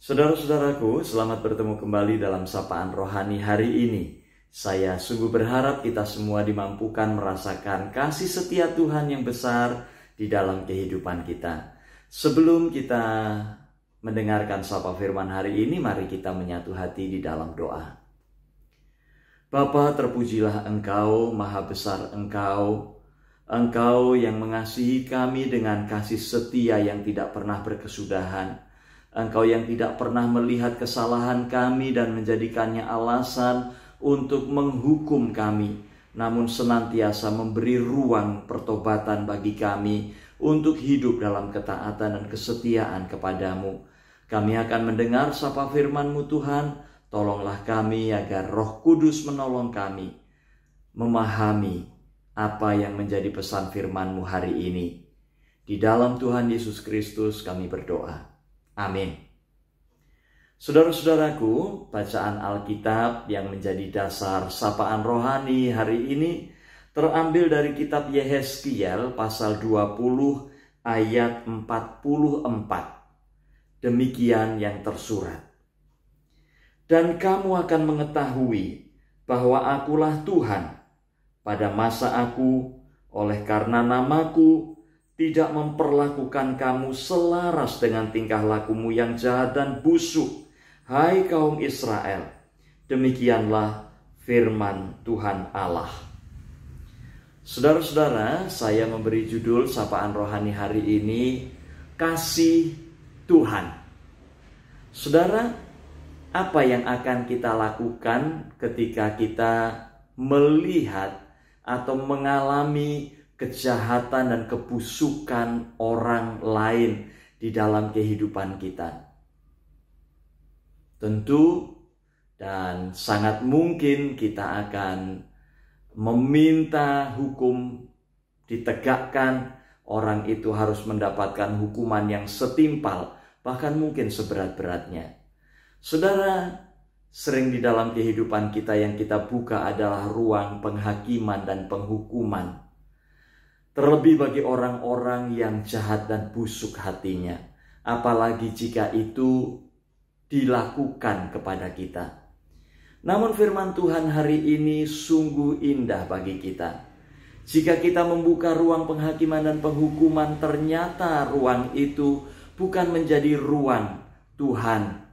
Saudara-saudaraku, selamat bertemu kembali dalam Sapaan Rohani hari ini. Saya sungguh berharap kita semua dimampukan merasakan kasih setia Tuhan yang besar di dalam kehidupan kita. Sebelum kita mendengarkan Sapa Firman hari ini, mari kita menyatu hati di dalam doa. Bapa, terpujilah Engkau, maha besar Engkau. Engkau yang mengasihi kami dengan kasih setia yang tidak pernah berkesudahan. Engkau yang tidak pernah melihat kesalahan kami dan menjadikannya alasan untuk menghukum kami, namun senantiasa memberi ruang pertobatan bagi kami untuk hidup dalam ketaatan dan kesetiaan kepadamu. Kami akan mendengar sapa firman-Mu Tuhan, tolonglah kami agar Roh Kudus menolong kami memahami apa yang menjadi pesan firman-Mu hari ini. Di dalam Tuhan Yesus Kristus kami berdoa. Amin. Saudara-saudaraku, bacaan Alkitab yang menjadi dasar sapaan rohani hari ini terambil dari kitab Yehezkiel pasal 20 ayat 44. Demikian yang tersurat. Dan kamu akan mengetahui bahwa akulah Tuhan pada masa aku, oleh karena namaku, tidak memperlakukan kamu selaras dengan tingkah lakumu yang jahat dan busuk, hai kaum Israel. Demikianlah firman Tuhan Allah. Saudara-saudara, saya memberi judul sapaan rohani hari ini, Kasih Tuhan. Saudara, apa yang akan kita lakukan ketika kita melihat atau mengalami kejahatan dan kebusukan orang lain di dalam kehidupan kita? Tentu dan sangat mungkin kita akan meminta hukum ditegakkan, orang itu harus mendapatkan hukuman yang setimpal, bahkan mungkin seberat-beratnya. Saudara, sering di dalam kehidupan kita yang kita buka adalah ruang penghakiman dan penghukuman. Terlebih bagi orang-orang yang jahat dan busuk hatinya, apalagi jika itu dilakukan kepada kita. Namun firman Tuhan hari ini sungguh indah bagi kita. Jika kita membuka ruang penghakiman dan penghukuman, ternyata ruang itu bukan menjadi ruang Tuhan.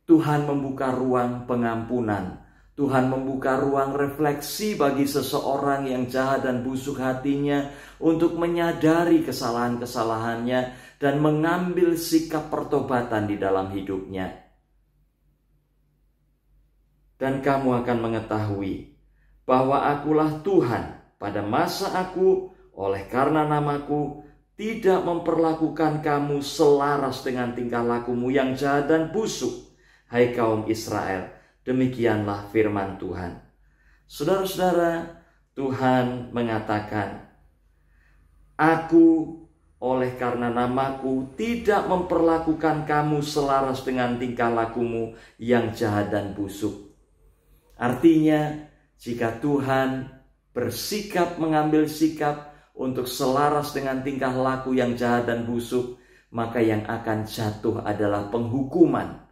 Tuhan membuka ruang pengampunan. Tuhan membuka ruang refleksi bagi seseorang yang jahat dan busuk hatinya untuk menyadari kesalahan-kesalahannya dan mengambil sikap pertobatan di dalam hidupnya. Dan kamu akan mengetahui bahwa akulah Tuhan pada masa aku, oleh karena namaku, tidak memperlakukan kamu selaras dengan tingkah lakumu yang jahat dan busuk, hai kaum Israel. Demikianlah firman Tuhan. Saudara-saudara, Tuhan mengatakan, aku oleh karena namaku tidak memperlakukan kamu selaras dengan tingkah lakumu yang jahat dan busuk. Artinya, jika Tuhan bersikap mengambil sikap untuk selaras dengan tingkah laku yang jahat dan busuk, maka yang akan jatuh adalah penghukuman.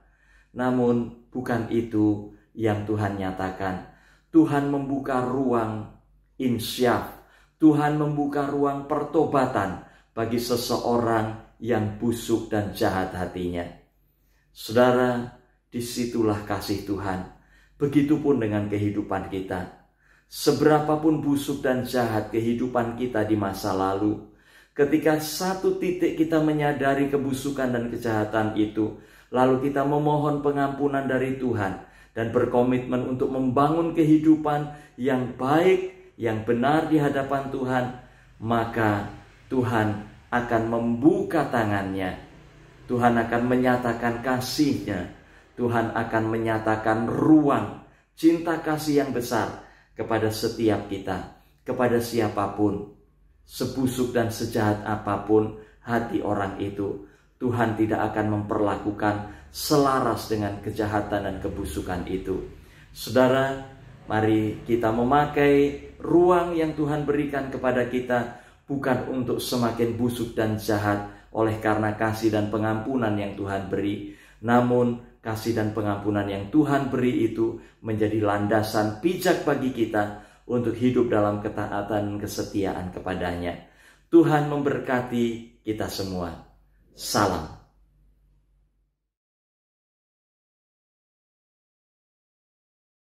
Namun bukan itu yang Tuhan nyatakan. Tuhan membuka ruang insyaf. Tuhan membuka ruang pertobatan bagi seseorang yang busuk dan jahat hatinya. Saudara, disitulah kasih Tuhan. Begitupun dengan kehidupan kita. Seberapapun busuk dan jahat kehidupan kita di masa lalu, ketika satu titik kita menyadari kebusukan dan kejahatan itu, lalu kita memohon pengampunan dari Tuhan dan berkomitmen untuk membangun kehidupan yang baik, yang benar di hadapan Tuhan, maka Tuhan akan membuka tangannya. Tuhan akan menyatakan kasih-Nya. Tuhan akan menyatakan ruang cinta kasih yang besar kepada setiap kita, kepada siapapun. Sebusuk dan sejahat apapun hati orang itu, Tuhan tidak akan memperlakukan selaras dengan kejahatan dan kebusukan itu. Saudara, mari kita memakai ruang yang Tuhan berikan kepada kita, bukan untuk semakin busuk dan jahat oleh karena kasih dan pengampunan yang Tuhan beri, namun kasih dan pengampunan yang Tuhan beri itu menjadi landasan pijak bagi kita untuk hidup dalam ketaatan dan kesetiaan kepadanya. Tuhan memberkati kita semua. Salam.